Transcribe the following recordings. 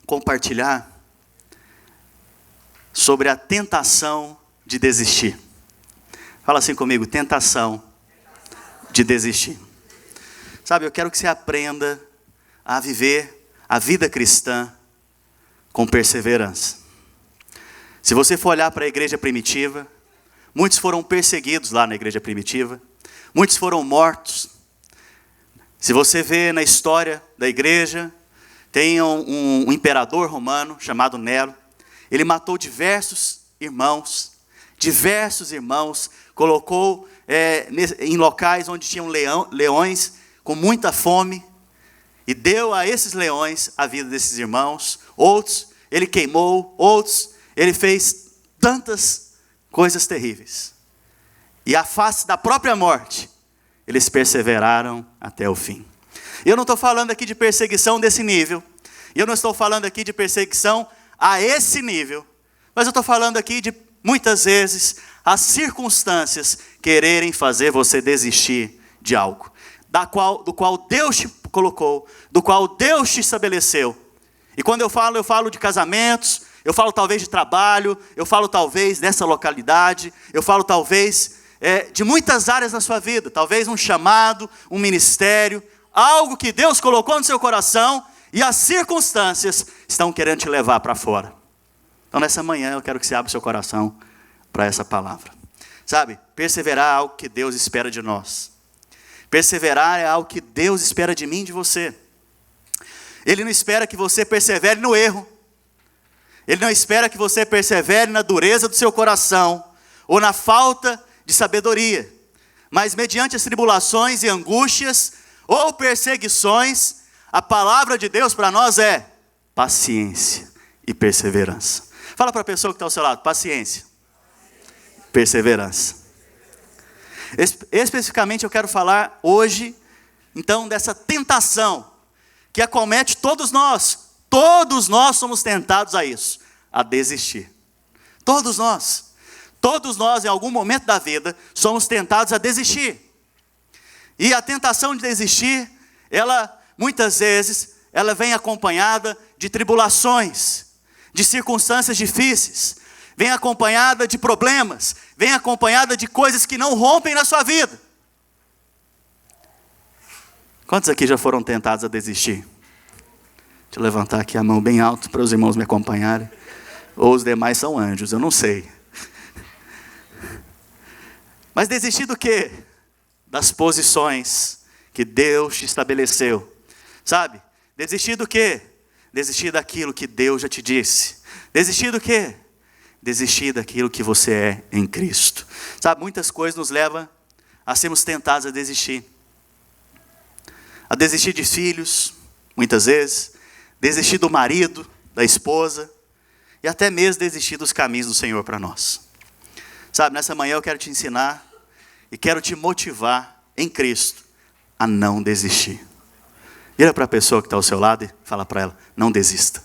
compartilhar sobre a tentação de desistir. Fala assim comigo, tentação de desistir. Sabe, eu quero que você aprenda a viver a vida cristã com perseverança. Se você for olhar para a igreja primitiva, muitos foram perseguidos lá na igreja primitiva, muitos foram mortos. Se você vê na história da igreja, tem um imperador romano chamado Nero. Ele matou diversos irmãos, colocou em locais onde tinham leões com muita fome, e deu a esses leões a vida desses irmãos. Outros ele queimou, outros ele fez tantas coisas terríveis. E à face da própria morte, eles perseveraram até o fim. Eu não estou falando aqui de perseguição desse nível, eu não estou falando aqui de perseguição a esse nível, mas eu estou falando aqui de, muitas vezes, as circunstâncias quererem fazer você desistir de algo, do qual Deus te colocou, do qual Deus te estabeleceu. E quando eu falo de casamentos, eu falo talvez de trabalho, eu falo talvez dessa localidade, eu falo talvez de muitas áreas na sua vida, talvez um chamado, um ministério, algo que Deus colocou no seu coração e as circunstâncias estão querendo te levar para fora. Então nessa manhã eu quero que você abra o seu coração para essa palavra. Sabe, perseverar é algo que Deus espera de nós. Perseverar é algo que Deus espera de mim e de você. Ele não espera que você persevere no erro. Ele não espera que você persevere na dureza do seu coração ou na falta de sabedoria. Mas mediante as tribulações e angústias ou perseguições, a palavra de Deus para nós é paciência e perseverança. Fala para a pessoa que está ao seu lado, paciência, perseverança. Especificamente eu quero falar hoje, então, dessa tentação que acomete todos nós. Todos nós somos tentados a isso, a desistir. Todos nós em algum momento da vida, somos tentados a desistir. E a tentação de desistir, muitas vezes, ela vem acompanhada de tribulações, de circunstâncias difíceis, vem acompanhada de problemas, vem acompanhada de coisas que não rompem na sua vida. Quantos aqui já foram tentados a desistir? Deixa eu levantar aqui a mão bem alto para os irmãos me acompanharem. Ou os demais são anjos, eu não sei. Mas desistir do quê? Das posições que Deus te estabeleceu. Sabe? Desistir do quê? Desistir daquilo que Deus já te disse. Desistir do quê? Desistir daquilo que você é em Cristo. Sabe, muitas coisas nos levam a sermos tentados a desistir. A desistir de filhos, muitas vezes. Desistir do marido, da esposa. E até mesmo desistir dos caminhos do Senhor para nós. Sabe, nessa manhã eu quero te ensinar e quero te motivar em Cristo a não desistir. Vira para a pessoa que está ao seu lado e fala para ela, não desista.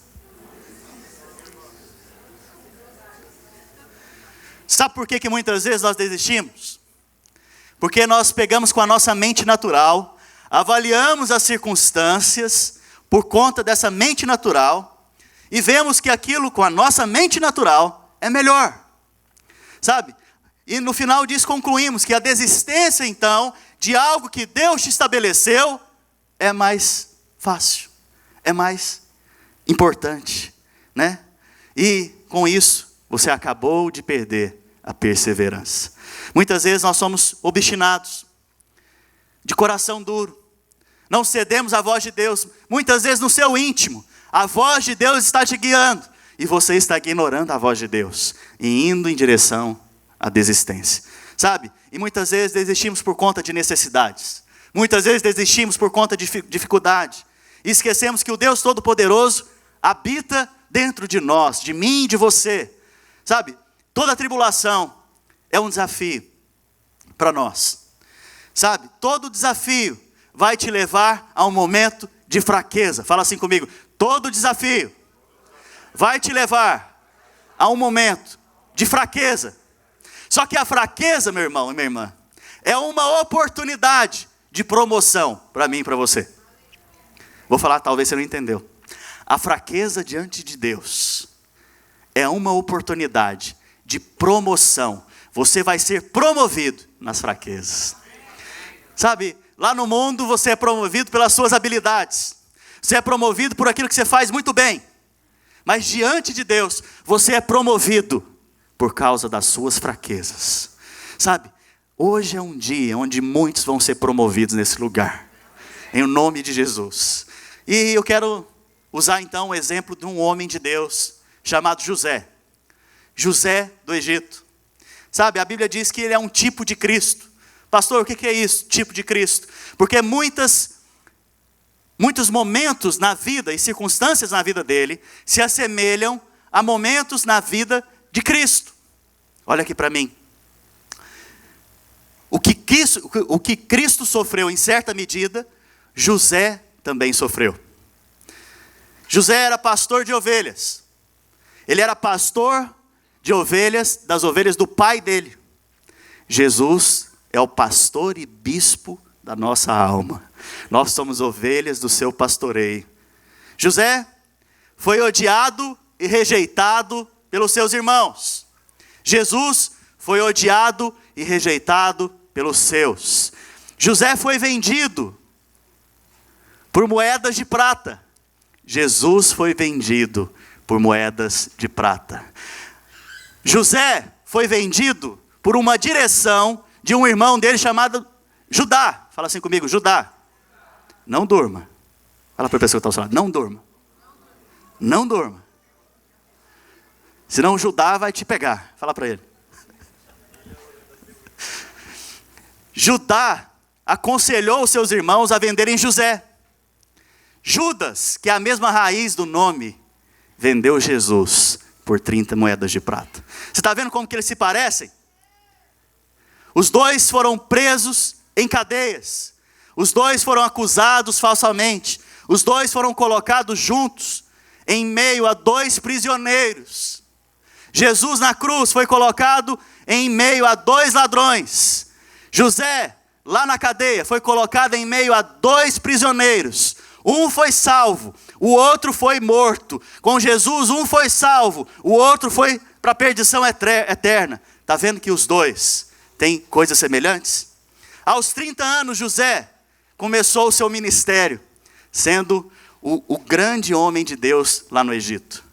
Sabe por que muitas vezes nós desistimos? Porque nós pegamos com a nossa mente natural, avaliamos as circunstâncias por conta dessa mente natural e vemos que aquilo com a nossa mente natural é melhor. Sabe? E no final disso concluímos que a desistência então de algo que Deus te estabeleceu é mais fácil, é mais importante, né? E com isso você acabou de perder a perseverança. Muitas vezes nós somos obstinados, de coração duro, não cedemos à voz de Deus. Muitas vezes no seu íntimo, a voz de Deus está te guiando, e você está ignorando a voz de Deus, e indo em direção à desistência. Sabe? E muitas vezes desistimos por conta de necessidades. Muitas vezes desistimos por conta de dificuldade. E esquecemos que o Deus Todo-Poderoso habita dentro de nós, de mim e de você. Sabe? Toda tribulação é um desafio para nós. Sabe? Todo desafio vai te levar a um momento de fraqueza. Fala assim comigo. Todo desafio vai te levar a um momento de fraqueza. Só que a fraqueza, meu irmão e minha irmã, é uma oportunidade de promoção para mim e para você. Vou falar, talvez você não entendeu. A fraqueza diante de Deus é uma oportunidade de promoção. Você vai ser promovido nas fraquezas. Sabe, lá no mundo você é promovido pelas suas habilidades. Você é promovido por aquilo que você faz muito bem. Mas diante de Deus, você é promovido por causa das suas fraquezas. Sabe, hoje é um dia onde muitos vão ser promovidos nesse lugar. Em nome de Jesus. E eu quero usar então o exemplo de um homem de Deus chamado José. José do Egito. Sabe, a Bíblia diz que ele é um tipo de Cristo. Pastor, o que é isso, tipo de Cristo? Porque muitos momentos na vida e circunstâncias na vida dele se assemelham a momentos na vida de Cristo. Olha aqui para mim. O que Cristo sofreu em certa medida, José também sofreu. José era pastor de ovelhas. Ele era pastor de ovelhas, das ovelhas do pai dele. Jesus é o pastor e bispo da nossa alma. Nós somos ovelhas do seu pastoreio. José foi odiado e rejeitado pelos seus irmãos. Jesus foi odiado e rejeitado pelos seus. José foi vendido por moedas de prata. Jesus foi vendido por moedas de prata. José foi vendido por uma direção de um irmão dele chamado Judá. Fala assim comigo, Judá. Não durma. Fala para a pessoa que está ao seu lado, não durma. Não durma. Senão Judá vai te pegar. Fala para ele. Judá aconselhou os seus irmãos a venderem José. Judas, que é a mesma raiz do nome, vendeu Jesus por 30 moedas de prata. Você está vendo como que eles se parecem? Os dois foram presos em cadeias. Os dois foram acusados falsamente. Os dois foram colocados juntos em meio a dois prisioneiros. Jesus na cruz foi colocado em meio a dois ladrões. José, lá na cadeia, foi colocado em meio a dois prisioneiros. Um foi salvo, o outro foi morto. Com Jesus, um foi salvo, o outro foi para a perdição eterna. Está vendo que os dois têm coisas semelhantes? Aos 30 anos, José começou o seu ministério, sendo o grande homem de Deus lá no Egito.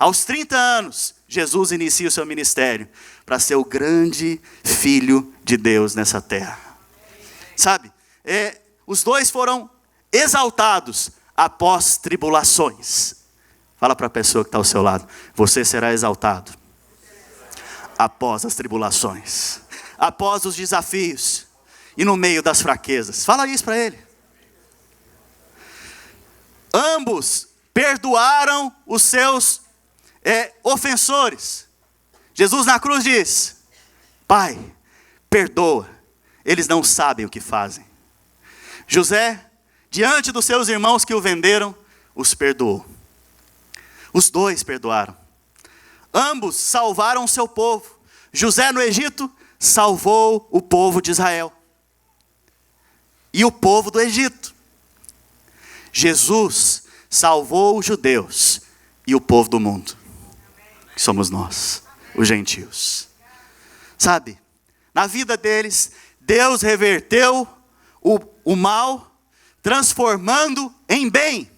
Aos 30 anos, Jesus inicia o seu ministério para ser o grande filho de Deus nessa terra. Sabe, os dois foram exaltados após tribulações. Fala para a pessoa que está ao seu lado, você será exaltado após as tribulações, após os desafios e no meio das fraquezas. Fala isso para ele. Ambos perdoaram os seus ofensores. Jesus na cruz diz: Pai, perdoa, eles não sabem o que fazem. José, diante dos seus irmãos que o venderam, os perdoou. Os dois perdoaram. Ambos salvaram o seu povo. José no Egito salvou o povo de Israel e o povo do Egito. Jesus salvou os judeus e o povo do mundo, que somos nós, os gentios. Sabe, na vida deles, Deus reverteu o mal, transformando em bem.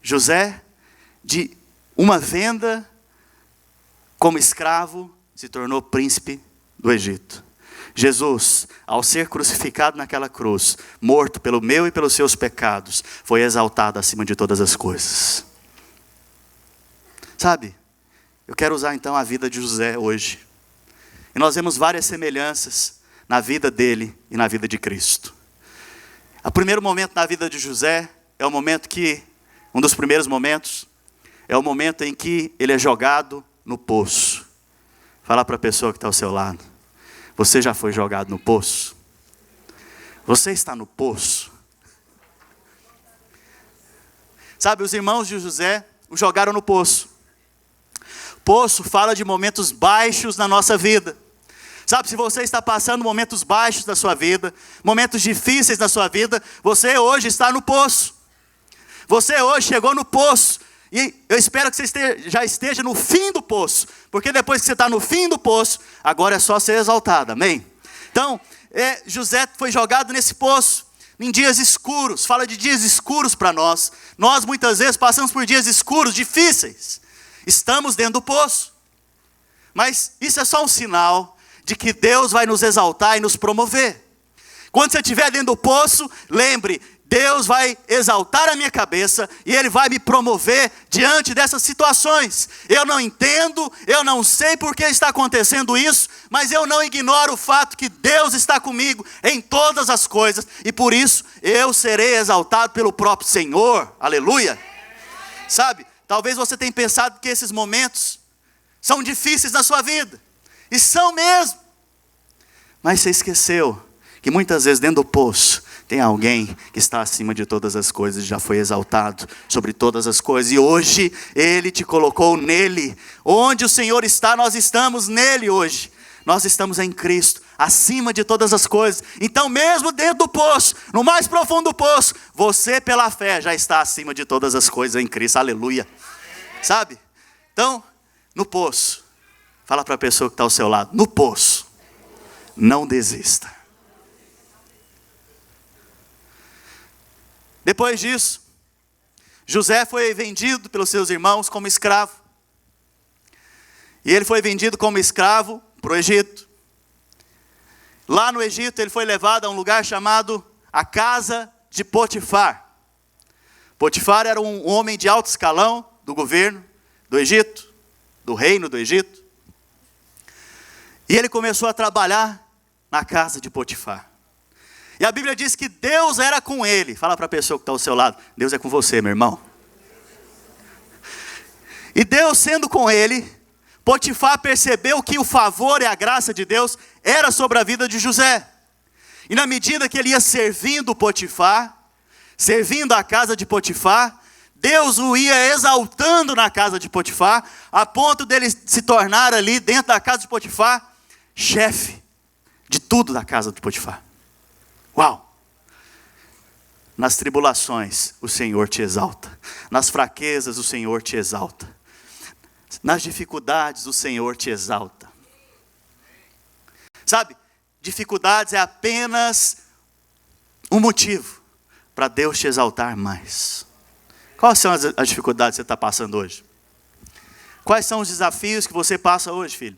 José, de uma venda como escravo, se tornou príncipe do Egito. Jesus, ao ser crucificado naquela cruz, morto pelo meu e pelos seus pecados, foi exaltado acima de todas as coisas. Sabe, eu quero usar então a vida de José hoje. E nós vemos várias semelhanças na vida dele e na vida de Cristo. O primeiro momento na vida de José é o momento que, um dos primeiros momentos, é o momento em que ele é jogado no poço. Fala para a pessoa que está ao seu lado, você já foi jogado no poço? Você está no poço? Sabe, os irmãos de José o jogaram no poço. Poço fala de momentos baixos na nossa vida. Sabe, se você está passando momentos baixos da sua vida, momentos difíceis da sua vida, você hoje está no poço. Você hoje chegou no poço. E eu espero que você já esteja no fim do poço. Porque depois que você está no fim do poço, agora é só ser exaltado, amém? Então, José foi jogado nesse poço, em dias escuros. Fala de dias escuros para nós. Nós muitas vezes passamos por dias escuros, difíceis. Estamos dentro do poço. Mas isso é só um sinal de que Deus vai nos exaltar e nos promover. Quando você estiver dentro do poço, lembre, Deus vai exaltar a minha cabeça e Ele vai me promover diante dessas situações. Eu não entendo, eu não sei por que está acontecendo isso, mas eu não ignoro o fato que Deus está comigo em todas as coisas. E por isso eu serei exaltado pelo próprio Senhor. Aleluia. Sabe, talvez você tenha pensado que esses momentos são difíceis na sua vida. E são mesmo. Mas você esqueceu que muitas vezes dentro do poço tem alguém que está acima de todas as coisas, já foi exaltado sobre todas as coisas. E hoje Ele te colocou nele. Onde o Senhor está, nós estamos nele hoje. Nós estamos em Cristo, acima de todas as coisas. Então mesmo dentro do poço, no mais profundo do poço, você pela fé já está acima de todas as coisas em Cristo. Aleluia. Sabe? Então, no poço, fala para a pessoa que está ao seu lado, no poço, não desista. Depois disso, José foi vendido pelos seus irmãos como escravo. E ele foi vendido como escravo para o Egito. Lá no Egito ele foi levado a um lugar chamado a casa de Potifar. Potifar era um homem de alto escalão do governo do Egito, do reino do Egito. E ele começou a trabalhar na casa de Potifar. E a Bíblia diz que Deus era com ele. Fala para a pessoa que está ao seu lado, Deus é com você, meu irmão. E Deus sendo com ele, Potifar percebeu que o favor e a graça de Deus era sobre a vida de José. E na medida que ele ia servindo Potifar, servindo a casa de Potifar, Deus o ia exaltando na casa de Potifar, a ponto dele se tornar ali dentro da casa de Potifar, chefe de tudo da casa de Potifar. Uau! Nas tribulações o Senhor te exalta. Nas fraquezas o Senhor te exalta. Nas dificuldades o Senhor te exalta. Sabe, dificuldades é apenas um motivo para Deus te exaltar mais. Quais são as dificuldades que você está passando hoje? Quais são os desafios que você passa hoje, filho?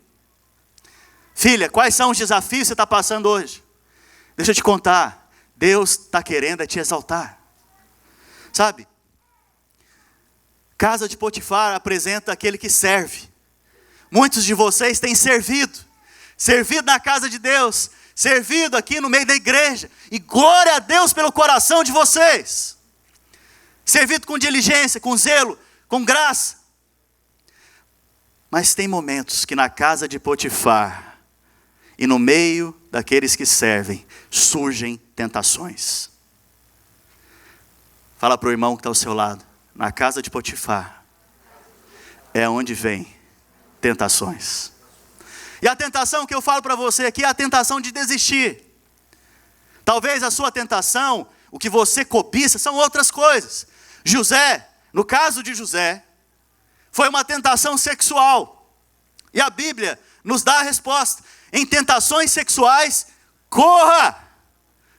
Filha, quais são os desafios que você está passando hoje? Deixa eu te contar, Deus está querendo te exaltar. Sabe? Casa de Potifar apresenta aquele que serve. Muitos de vocês têm servido na casa de Deus, servido aqui no meio da igreja. E glória a Deus pelo coração de vocês. Servido com diligência, com zelo, com graça. Mas tem momentos que na casa de Potifar, e no meio daqueles que servem, surgem tentações. Fala para o irmão que está ao seu lado. Na casa de Potifar é onde vem tentações. E a tentação que eu falo para você aqui é a tentação de desistir. Talvez a sua tentação, o que você cobiça, são outras coisas. José, no caso de José, foi uma tentação sexual. E a Bíblia nos dá a resposta. Em tentações sexuais, corra!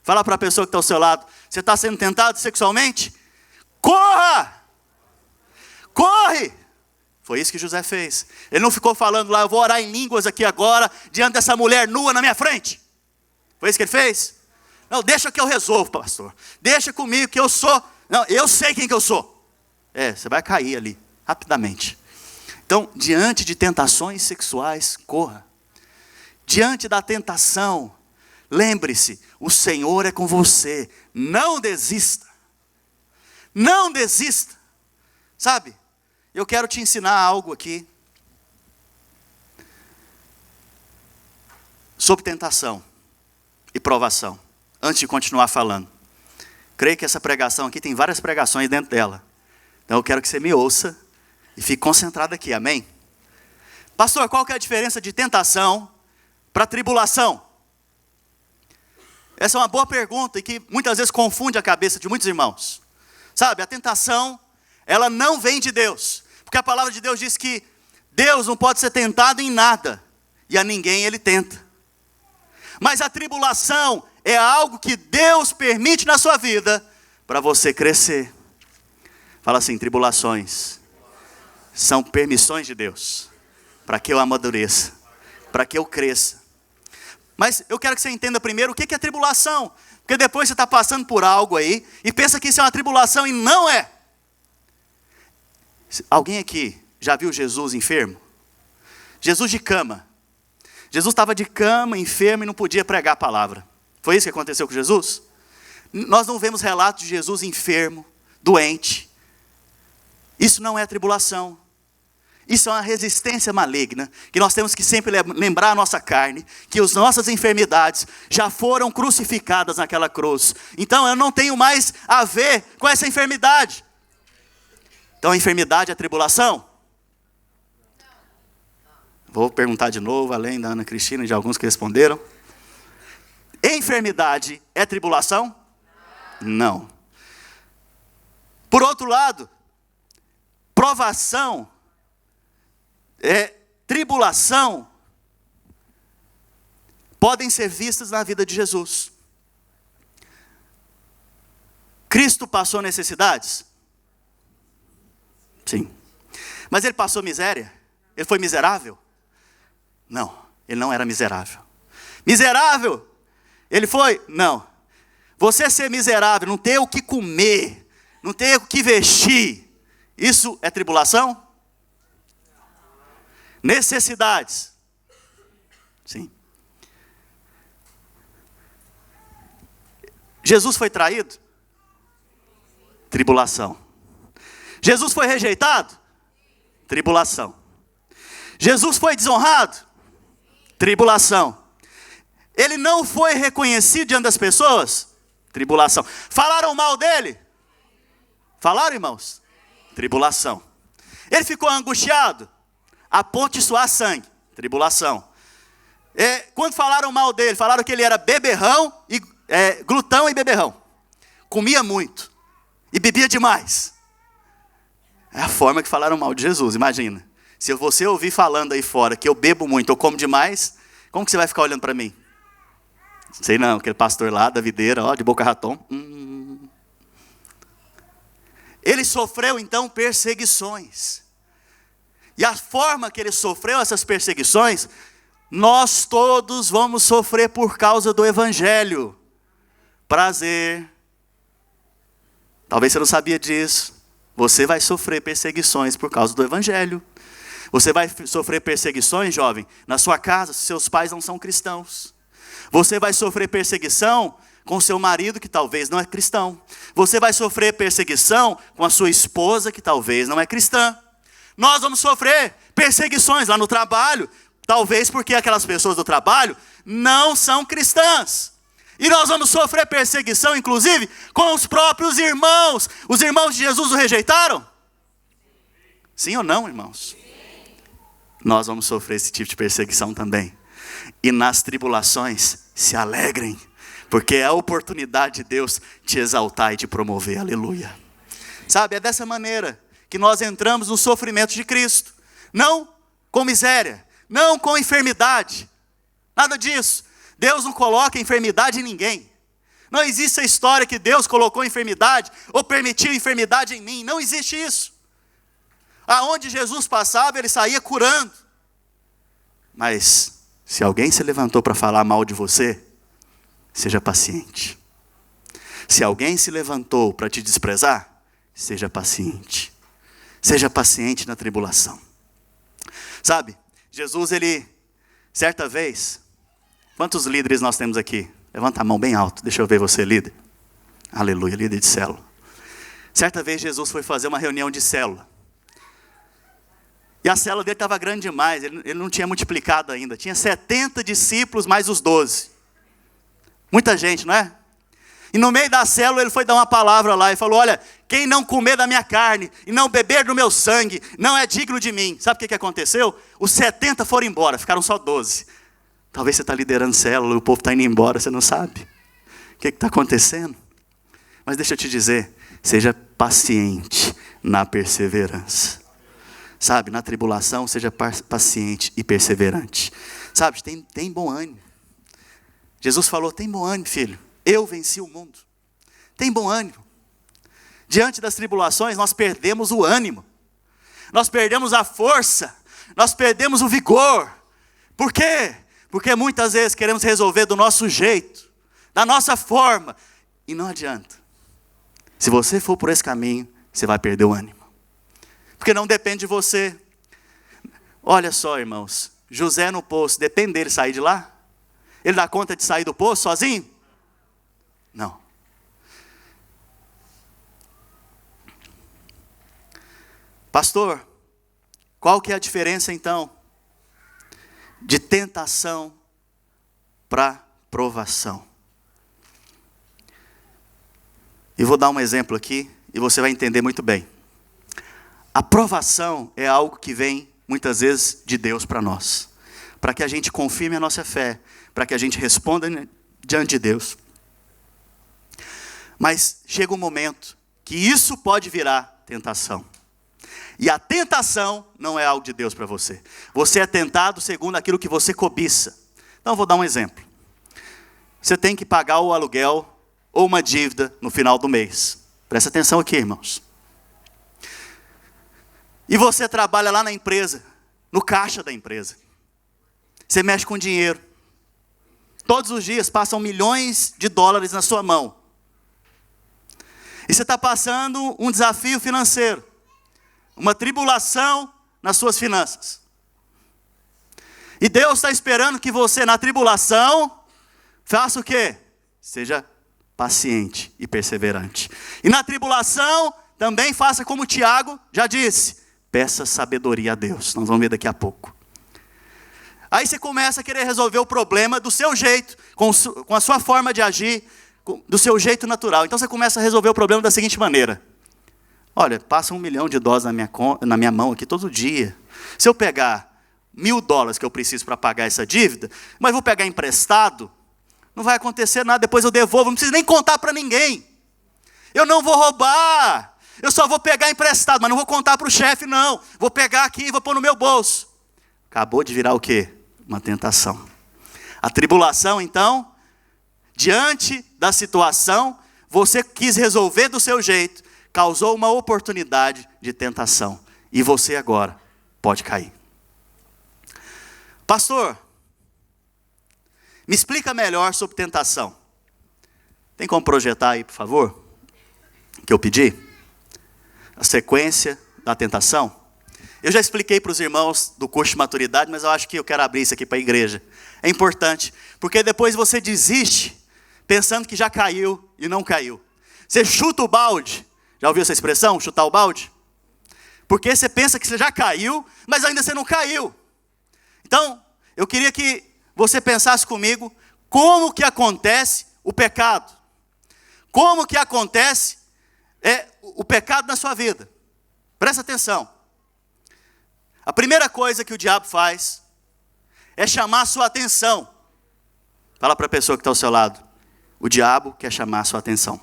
Fala para a pessoa que está ao seu lado. Você está sendo tentado sexualmente? Corra! Corre! Foi isso que José fez. Ele não ficou falando lá, eu vou orar em línguas aqui agora, diante dessa mulher nua na minha frente. Foi isso que ele fez? Não, deixa que eu resolvo, pastor. Deixa comigo que eu sou. Não, eu sei quem que eu sou. Você vai cair ali, rapidamente. Então, diante de tentações sexuais, corra. Diante da tentação, lembre-se, o Senhor é com você. Não desista. Não desista. Sabe, eu quero te ensinar algo aqui sobre tentação e provação, antes de continuar falando. Creio que essa pregação aqui tem várias pregações dentro dela. Então eu quero que você me ouça e fique concentrado aqui, amém? Pastor, qual que é a diferença de tentação para tribulação? Essa é uma boa pergunta e que muitas vezes confunde a cabeça de muitos irmãos. Sabe, a tentação, ela não vem de Deus. Porque a palavra de Deus diz que Deus não pode ser tentado em nada. E a ninguém ele tenta. Mas a tribulação é algo que Deus permite na sua vida para você crescer. Fala assim, tribulações são permissões de Deus para que eu amadureça, para que eu cresça. Mas eu quero que você entenda primeiro o que é tribulação. Porque depois você está passando por algo aí e pensa que isso é uma tribulação e não é. Alguém aqui já viu Jesus enfermo? Jesus de cama. Jesus estava de cama, enfermo e não podia pregar a palavra. Foi isso que aconteceu com Jesus? Nós não vemos relatos de Jesus enfermo, doente. Isso não é tribulação. Isso é uma resistência maligna, que nós temos que sempre lembrar a nossa carne, que as nossas enfermidades já foram crucificadas naquela cruz. Então eu não tenho mais a ver com essa enfermidade. Então a enfermidade é tribulação? Vou perguntar de novo, além da Ana Cristina e de alguns que responderam. Enfermidade é tribulação? Não. Por outro lado, provação, tribulação, podem ser vistas na vida de Jesus. Cristo passou necessidades? Sim. Mas ele passou miséria? Ele foi miserável? Não, ele não era miserável. Miserável? Ele foi? Não. Você ser miserável, não ter o que comer, não ter o que vestir, isso é tribulação? Necessidades. Sim. Jesus foi traído? Tribulação. Jesus foi rejeitado? Tribulação. Jesus foi desonrado? Tribulação. Ele não foi reconhecido diante das pessoas? Tribulação. Falaram mal dele? Falaram, irmãos? Tribulação. Ele ficou angustiado? A ponto de suar sangue? Tribulação. Quando falaram mal dele, falaram que ele era beberrão, glutão e beberrão. Comia muito e bebia demais. É a forma que falaram mal de Jesus, imagina. Se você ouvir falando aí fora que eu bebo muito ou como demais, como que você vai ficar olhando para mim? Sei não, aquele pastor lá da videira, ó, de Boca Raton. Ele sofreu então perseguições. E a forma que ele sofreu essas perseguições, nós todos vamos sofrer por causa do Evangelho. Prazer. Talvez você não sabia disso. Você vai sofrer perseguições por causa do Evangelho. Você vai sofrer perseguições, jovem, na sua casa, se seus pais não são cristãos. Você vai sofrer perseguição com seu marido, que talvez não é cristão. Você vai sofrer perseguição com a sua esposa, que talvez não é cristã. Nós vamos sofrer perseguições lá no trabalho, talvez porque aquelas pessoas do trabalho não são cristãs. E nós vamos sofrer perseguição, inclusive, com os próprios irmãos. Os irmãos de Jesus o rejeitaram? Sim ou não, irmãos? Nós vamos sofrer esse tipo de perseguição também. E nas tribulações, se alegrem, porque é a oportunidade de Deus te exaltar e te promover, aleluia. Sabe, é dessa maneira que nós entramos no sofrimento de Cristo. Não com miséria, não com enfermidade, nada disso. Deus não coloca enfermidade em ninguém. Não existe a história que Deus colocou enfermidade ou permitiu enfermidade em mim, não existe isso. Aonde Jesus passava, ele saía curando. Mas se alguém se levantou para falar mal de você, seja paciente. Se alguém se levantou para te desprezar, seja paciente. Seja paciente na tribulação. Sabe, Jesus, ele, certa vez, quantos líderes nós temos aqui? Levanta a mão bem alto, deixa eu ver você, líder. Aleluia, líder de célula. Certa vez Jesus foi fazer uma reunião de célula. E a célula dele estava grande demais, ele não tinha multiplicado ainda. Tinha 70 discípulos mais os 12. Muita gente, não é? E no meio da célula ele foi dar uma palavra lá e falou, olha, quem não comer da minha carne e não beber do meu sangue, não é digno de mim. Sabe o que aconteceu? Os 70 foram embora, ficaram só 12. Talvez você está liderando célula, o povo está indo embora, você não sabe. O que está acontecendo? Mas deixa eu te dizer, seja paciente na perseverança. Sabe, na tribulação, seja paciente e perseverante. Sabe, tem bom ânimo. Jesus falou, tem bom ânimo, filho. Eu venci o mundo. Tem bom ânimo. Diante das tribulações, nós perdemos o ânimo. Nós perdemos a força. Nós perdemos o vigor. Por quê? Porque muitas vezes queremos resolver do nosso jeito, da nossa forma. E não adianta. Se você for por esse caminho, você vai perder o ânimo. Porque não depende de você. Olha só, irmãos. José no poço, depende dele sair de lá? Ele dá conta de sair do poço sozinho? Não. Pastor, qual que é a diferença então de tentação para provação? E vou dar um exemplo aqui e você vai entender muito bem. A provação é algo que vem muitas vezes de Deus para nós, para que a gente confirme a nossa fé, para que a gente responda diante de Deus. Mas chega um momento que isso pode virar tentação. E a tentação não é algo de Deus para você. Você é tentado segundo aquilo que você cobiça. Então, vou dar um exemplo. Você tem que pagar o aluguel ou uma dívida no final do mês. Presta atenção aqui, irmãos. E você trabalha lá na empresa, no caixa da empresa. Você mexe com dinheiro. Todos os dias passam milhões de dólares na sua mão. E você está passando um desafio financeiro. Uma tribulação nas suas finanças. E Deus está esperando que você, na tribulação, faça o quê? Seja paciente e perseverante. E na tribulação, também faça como Tiago já disse. Peça sabedoria a Deus. Nós vamos ver daqui a pouco. Aí você começa a querer resolver o problema do seu jeito, com a sua forma de agir, do seu jeito natural. Então você começa a resolver o problema da seguinte maneira. Olha, passa $1 milhão na minha mão aqui todo dia. Se eu pegar $1.000 que eu preciso para pagar essa dívida, mas vou pegar emprestado, não vai acontecer nada, depois eu devolvo, não preciso nem contar para ninguém. Eu não vou roubar, eu só vou pegar emprestado, mas não vou contar para o chefe não. Vou pegar aqui e vou pôr no meu bolso. Acabou de virar o quê? Uma tentação. A tribulação, então, diante da situação, você quis resolver do seu jeito, causou uma oportunidade de tentação. E você agora pode cair. Pastor, me explica melhor sobre tentação. Tem como projetar aí, por favor? Que eu pedi? A sequência da tentação. Eu já expliquei para os irmãos do curso de maturidade, mas eu acho que eu quero abrir isso aqui para a igreja. É importante, porque depois você desiste, pensando que já caiu e não caiu. Você chuta o balde. Já ouviu essa expressão, chutar o balde? Porque você pensa que você já caiu, mas ainda você não caiu. Então, eu queria que você pensasse comigo, como que acontece o pecado? Como que acontece o pecado na sua vida? Presta atenção. A primeira coisa que o diabo faz é chamar a sua atenção. Fala para a pessoa que está ao seu lado. O diabo quer chamar a sua atenção.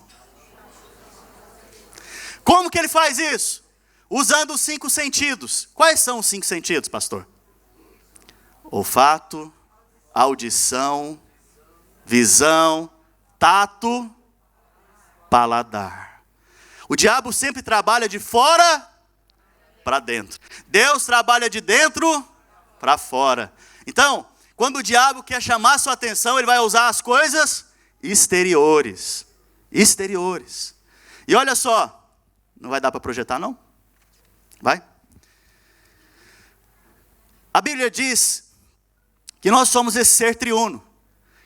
Como que ele faz isso? Usando os 5 sentidos. Quais são os 5 sentidos, pastor? Olfato, audição, visão, tato, paladar. O diabo sempre trabalha de fora para dentro. Deus trabalha de dentro para fora. Então, quando o diabo quer chamar a sua atenção, ele vai usar as coisas exteriores. Exteriores. E olha só. Não vai dar para projetar, não? Vai? A Bíblia diz que nós somos esse ser triuno.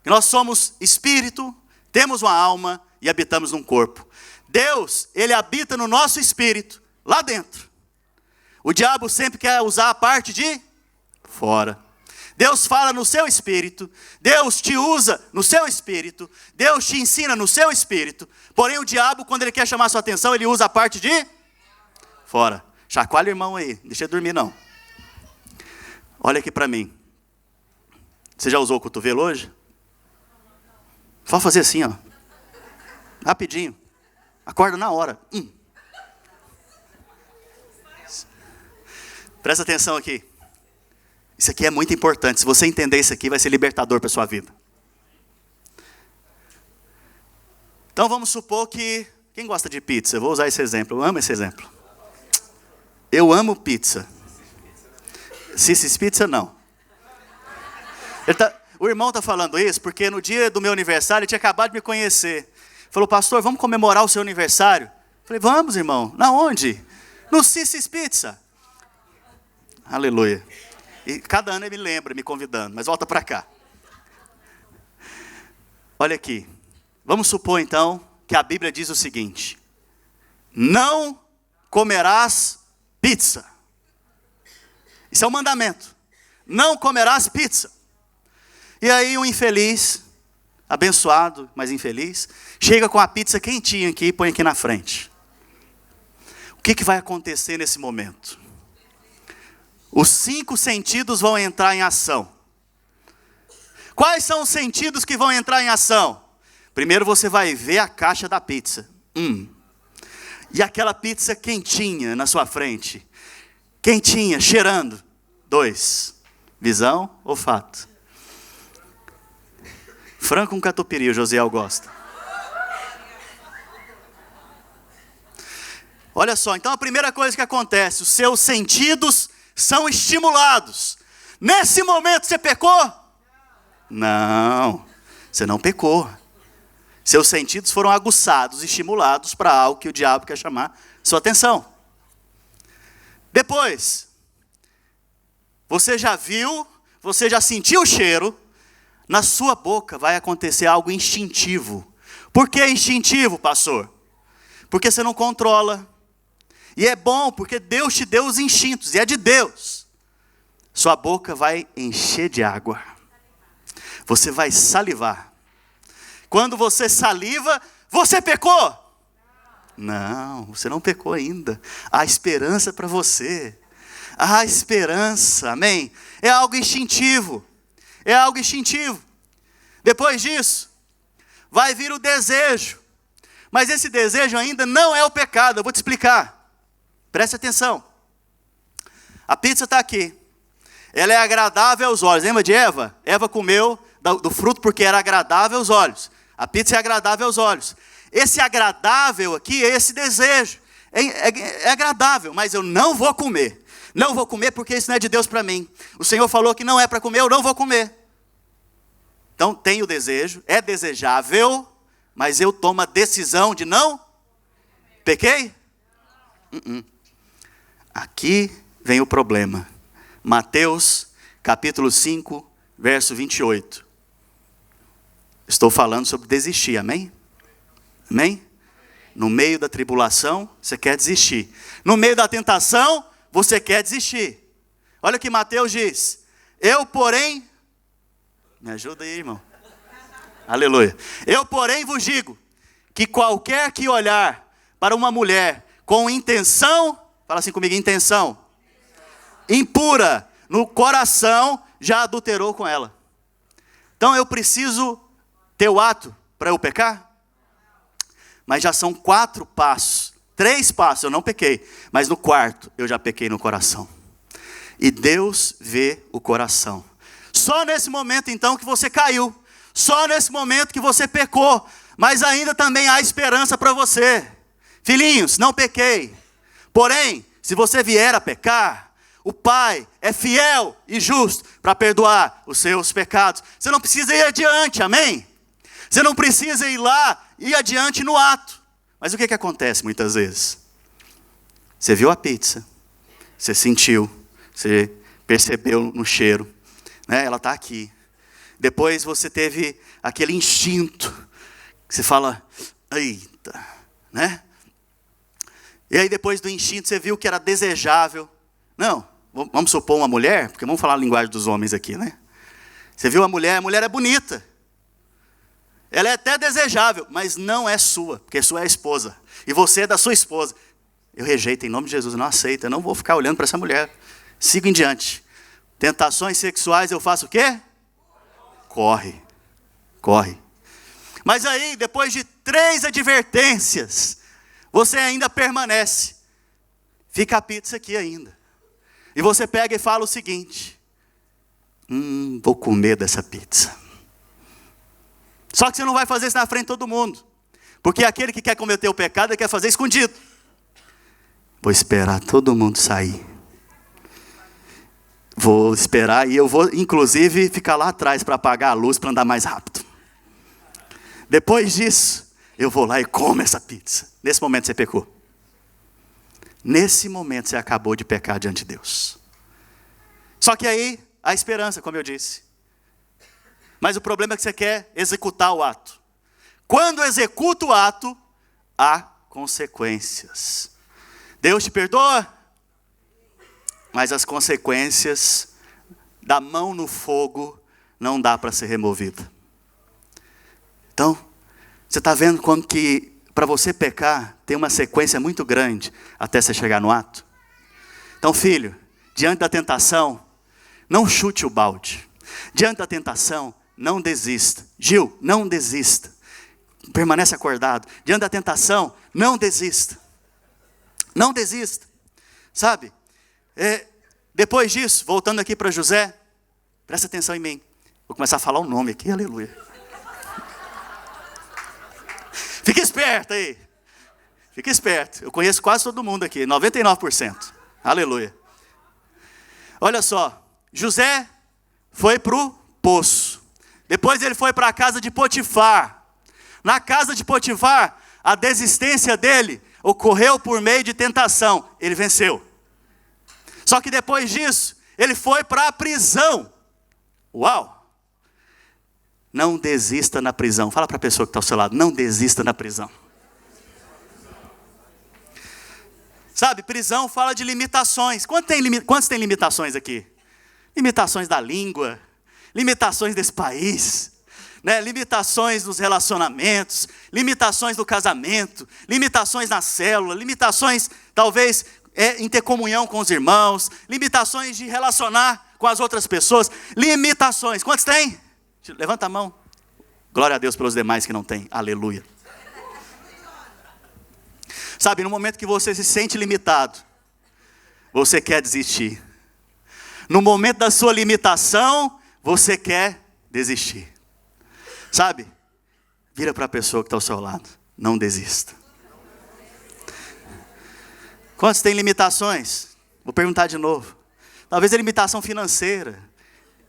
Que nós somos espírito, temos uma alma e habitamos num corpo. Deus, ele habita no nosso espírito, lá dentro. O diabo sempre quer usar a parte de fora. Deus fala no seu espírito, Deus te usa no seu espírito, Deus te ensina no seu espírito. Porém o diabo, quando ele quer chamar a sua atenção, ele usa a parte de fora. Chacoalha o irmão aí, não deixa ele dormir não. Olha aqui para mim. Você já usou o cotovelo hoje? Só fazer assim, ó. Rapidinho. Acorda na hora. Presta atenção aqui. Isso aqui é muito importante. Se você entender isso aqui, vai ser libertador para a sua vida. Então vamos supor que... Quem gosta de pizza? Eu vou usar esse exemplo. Eu amo esse exemplo. Eu amo pizza. Sissis Pizza, não. O irmão está falando isso porque no dia do meu aniversário ele tinha acabado de me conhecer. Falou, pastor, vamos comemorar o seu aniversário? Falei, vamos, irmão. Na onde? No Sissis Pizza. Aleluia. E cada ano ele me lembra, me convidando. Mas volta para cá. Olha aqui. Vamos supor, então, que a Bíblia diz o seguinte. Não comerás pizza. Isso é um mandamento. Não comerás pizza. E aí um infeliz, abençoado, mas infeliz, chega com a pizza quentinha aqui e põe aqui na frente. O que vai acontecer nesse momento? Os 5 sentidos vão entrar em ação. Quais são os sentidos que vão entrar em ação? Primeiro você vai ver a caixa da pizza. E aquela pizza quentinha na sua frente. Quentinha, cheirando. 2. Visão, olfato. Frango com catupiry, o Josiel gosta. Olha só, então a primeira coisa que acontece, os seus sentidos são estimulados. Nesse momento você pecou? Não, você não pecou. Seus sentidos foram aguçados, estimulados para algo que o diabo quer chamar sua atenção. Depois, você já viu, você já sentiu o cheiro, na sua boca vai acontecer algo instintivo. Por que instintivo, pastor? Porque você não controla. E é bom, porque Deus te deu os instintos, e é de Deus. Sua boca vai encher de água. Você vai salivar. Quando você saliva, você pecou? Não, você não pecou ainda. Há esperança para você. Há esperança, amém? É algo instintivo. É algo instintivo. Depois disso, vai vir o desejo. Mas esse desejo ainda não é o pecado. Eu vou te explicar. Preste atenção. A pizza está aqui. Ela é agradável aos olhos. Lembra de Eva? Eva comeu do fruto porque era agradável aos olhos. A pizza é agradável aos olhos. Esse agradável aqui é esse desejo. É agradável, mas eu não vou comer. Não vou comer porque isso não é de Deus para mim. O Senhor falou que não é para comer, eu não vou comer. Então tem o desejo, é desejável, mas eu tomo a decisão de não. Pequei? Aqui vem o problema. Mateus capítulo 5, verso 28. Estou falando sobre desistir, amém? Amém? No meio da tribulação, você quer desistir. No meio da tentação, você quer desistir. Olha o que Mateus diz. Eu, porém... Me ajuda aí, irmão. Aleluia. Eu, porém, vos digo que qualquer que olhar para uma mulher com intenção... Fala assim comigo, intenção. Impura no coração, já adulterou com ela. Então eu preciso ter o ato para eu pecar? Mas já são 4 passos. 3 passos, eu não pequei. Mas no 4, eu já pequei no coração. E Deus vê o coração. Só nesse momento, então, que você caiu. Só nesse momento que você pecou. Mas ainda também há esperança para você. Filhinhos, não pequei. Porém, se você vier a pecar, o Pai é fiel e justo para perdoar os seus pecados. Você não precisa ir adiante, amém? Você não precisa ir lá, ir adiante no ato. Mas o que acontece muitas vezes? Você viu a pizza, você sentiu, você percebeu no cheiro, né? Ela está aqui. Depois você teve aquele instinto, que você fala, eita, né? E aí depois do instinto você viu que era desejável. Não, vamos supor uma mulher, porque vamos falar a linguagem dos homens aqui, né? Você viu a mulher é bonita. Ela é até desejável, mas não é sua, porque sua é a esposa. E você é da sua esposa. Eu rejeito em nome de Jesus, eu não aceito, eu não vou ficar olhando para essa mulher. Sigo em diante. Tentações sexuais, eu faço o quê? Corre. Mas aí, depois de 3 advertências, você ainda permanece. Fica a pizza aqui ainda. E você pega e fala o seguinte: vou comer dessa pizza. Só que você não vai fazer isso na frente de todo mundo. Porque aquele que quer cometer o pecado, ele quer fazer escondido. Vou esperar todo mundo sair. Vou esperar e eu vou, inclusive, ficar lá atrás para apagar a luz para andar mais rápido. Depois disso, eu vou lá e como essa pizza. Nesse momento você pecou. Nesse momento você acabou de pecar diante de Deus. Só que aí, há esperança, como eu disse. Mas o problema é que você quer executar o ato. Quando executa o ato, há consequências. Deus te perdoa, mas as consequências da mão no fogo não dá para ser removida. Então, você está vendo como que para você pecar tem uma sequência muito grande até você chegar no ato? Então, filho, diante da tentação, não chute o balde. Diante da tentação, não desista. Gil, não desista. Permanece acordado. Diante da tentação, não desista. Não desista. Sabe? Depois disso, voltando aqui para José, presta atenção em mim. Vou começar a falar o nome aqui, aleluia. Fica esperto aí. Fica esperto. Eu conheço quase todo mundo aqui, 99%. Aleluia. Olha só, José foi para o poço. Depois ele foi para a casa de Potifar. Na casa de Potifar, a desistência dele ocorreu por meio de tentação. Ele venceu. Só que depois disso, ele foi para a prisão. Uau! Não desista na prisão. Fala para a pessoa que está ao seu lado, não desista na prisão. Sabe, prisão fala de limitações. Quantos tem limitações aqui? Limitações da língua, limitações desse país, né? Limitações nos relacionamentos, limitações do casamento, limitações na célula, limitações talvez em ter comunhão com os irmãos, limitações de relacionar com as outras pessoas, limitações. Quantos tem? Levanta a mão. Glória a Deus pelos demais que não tem. Aleluia. Sabe, no momento que você se sente limitado, você quer desistir. No momento da sua limitação, você quer desistir. Sabe? Vira para a pessoa que está ao seu lado. Não desista. Quantos têm limitações? Vou perguntar de novo. Talvez a limitação financeira,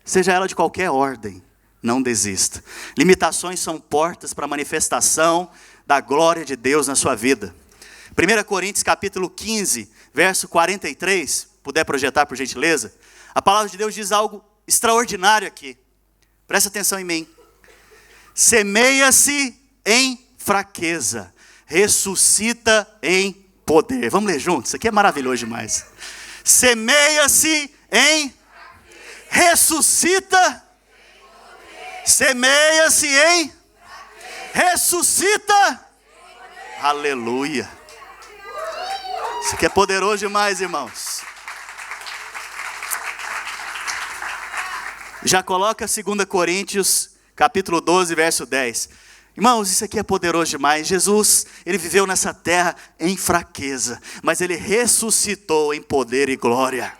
seja ela de qualquer ordem. Não desista. Limitações são portas para a manifestação da glória de Deus na sua vida. 1 Coríntios capítulo 15, verso 43, puder projetar por gentileza. A palavra de Deus diz algo extraordinário aqui. Presta atenção em mim. Semeia-se em fraqueza, ressuscita em poder. Vamos ler juntos? Isso aqui é maravilhoso demais. Semeia-se em ressuscita. Semeia-se em ressuscita. Aleluia. Isso aqui é poderoso demais, irmãos. Já coloca 2 Coríntios, capítulo 12, verso 10. Irmãos, isso aqui é poderoso demais. Jesus, ele viveu nessa terra em fraqueza, mas ele ressuscitou em poder e glória.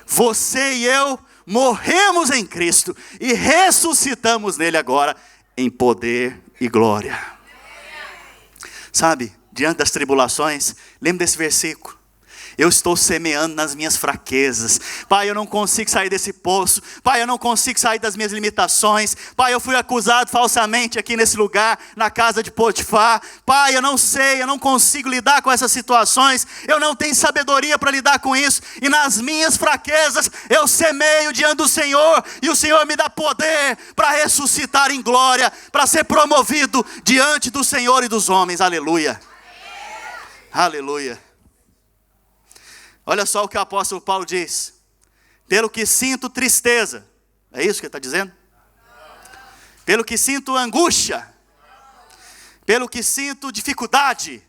Você e eu morremos em Cristo e ressuscitamos nele agora em poder e glória. Sabe, diante das tribulações, lembre desse versículo. Eu estou semeando nas minhas fraquezas. Pai, eu não consigo sair desse poço. Pai, eu não consigo sair das minhas limitações. Pai, eu fui acusado falsamente aqui nesse lugar, na casa de Potifar. Pai, eu não sei, eu não consigo lidar com essas situações. Eu não tenho sabedoria para lidar com isso. E nas minhas fraquezas, eu semeio diante do Senhor. E o Senhor me dá poder para ressuscitar em glória, para ser promovido diante do Senhor e dos homens. Aleluia. Aleluia. Olha só o que o apóstolo Paulo diz. Pelo que sinto tristeza. É isso que ele está dizendo? Pelo que sinto angústia. Pelo que sinto dificuldade.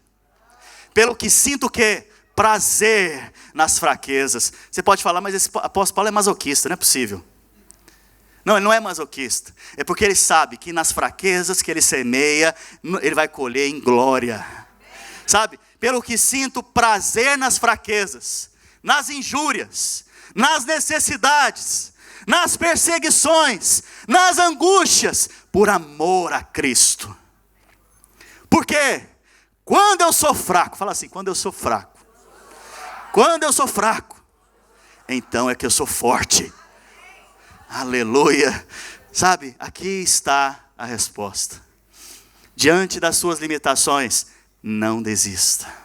Pelo que sinto o quê? Prazer nas fraquezas. Você pode falar, mas esse apóstolo Paulo é masoquista, não é possível. Não, ele não é masoquista. É porque ele sabe que nas fraquezas que ele semeia, ele vai colher em glória. sabe? Pelo que sinto prazer nas fraquezas, nas injúrias, nas necessidades, nas perseguições, nas angústias, por amor a Cristo. Por quê? Quando eu sou fraco, fala assim, quando eu sou fraco. Quando eu sou fraco, então é que eu sou forte. Aleluia. Sabe, aqui está a resposta. Diante das suas limitações, não desista.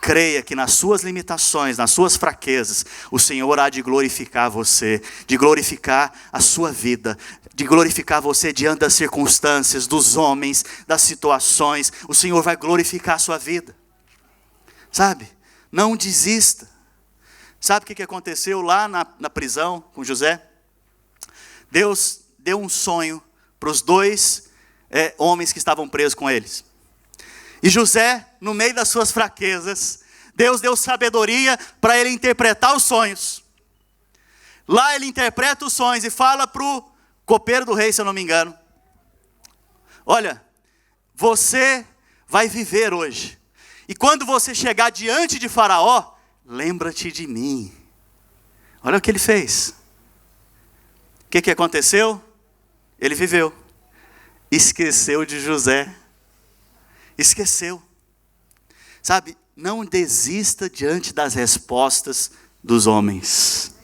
Creia que nas suas limitações, nas suas fraquezas, o Senhor há de glorificar você, de glorificar a sua vida, de glorificar você diante das circunstâncias, dos homens, das situações. O Senhor vai glorificar a sua vida. Sabe? Não desista. Sabe o que aconteceu lá na prisão com José? Deus deu um sonho para os dois homens que estavam presos com eles. E José, no meio das suas fraquezas, Deus deu sabedoria para ele interpretar os sonhos. Lá ele interpreta os sonhos e fala para o copeiro do rei, se eu não me engano: olha, você vai viver hoje. E quando você chegar diante de Faraó, lembra-te de mim. Olha o que ele fez. O que aconteceu? Ele viveu. Esqueceu de José. Esqueceu. Sabe, não desista diante das respostas dos homens.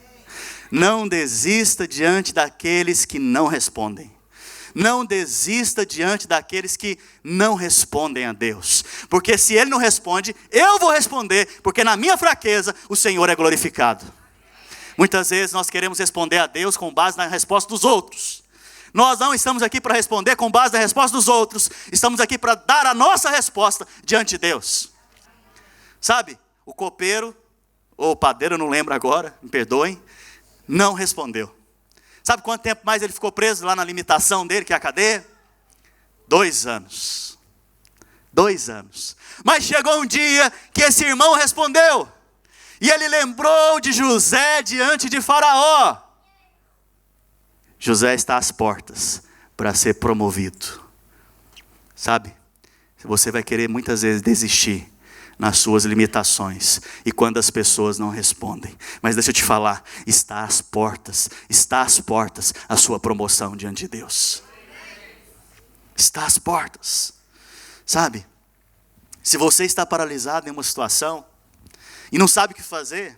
Não desista diante daqueles que não respondem. Não desista diante daqueles que não respondem a Deus. Porque se Ele não responde, eu vou responder, porque na minha fraqueza o Senhor é glorificado. Muitas vezes nós queremos responder a Deus com base na resposta dos outros. Nós não estamos aqui para responder com base na resposta dos outros. Estamos aqui para dar a nossa resposta diante de Deus. Sabe, o copeiro, ou o padeiro, eu não lembro agora, me perdoem, não respondeu. Sabe quanto tempo mais ele ficou preso lá na limitação dele, que é a cadeia? 2 anos. 2 anos. Mas chegou um dia que esse irmão respondeu. E ele lembrou de José diante de Faraó. José está às portas para ser promovido. Sabe, você vai querer muitas vezes desistir nas suas limitações, e quando as pessoas não respondem. Mas deixa eu te falar, está às portas a sua promoção diante de Deus. Está às portas. Sabe, se você está paralisado em uma situação, e não sabe o que fazer,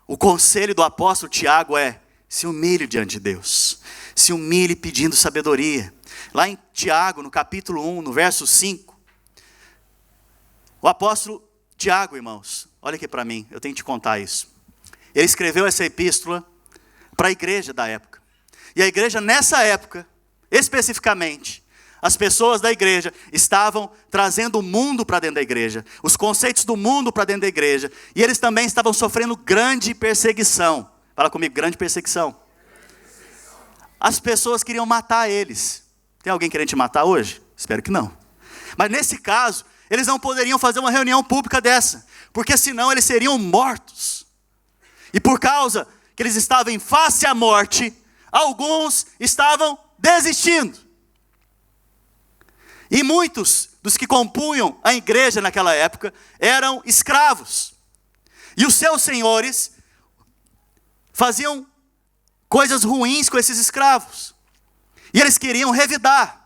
o conselho do apóstolo Tiago é: se humilhe diante de Deus. Se humilhe pedindo sabedoria. Lá em Tiago, no capítulo 1, no verso 5, o apóstolo Tiago, irmãos, olha aqui para mim, eu tenho que te contar isso. Ele escreveu essa epístola para a igreja da época. E a igreja nessa época, especificamente, as pessoas da igreja estavam trazendo o mundo para dentro da igreja. Os conceitos do mundo para dentro da igreja. E eles também estavam sofrendo grande perseguição. Fala comigo, grande perseguição. As pessoas queriam matar eles. Tem alguém querendo te matar hoje? Espero que não. Mas nesse caso, eles não poderiam fazer uma reunião pública dessa, porque senão eles seriam mortos. E por causa que eles estavam em face à morte, alguns estavam desistindo. E muitos dos que compunham a igreja naquela época eram escravos. E os seus senhores faziam coisas ruins com esses escravos. E eles queriam revidar.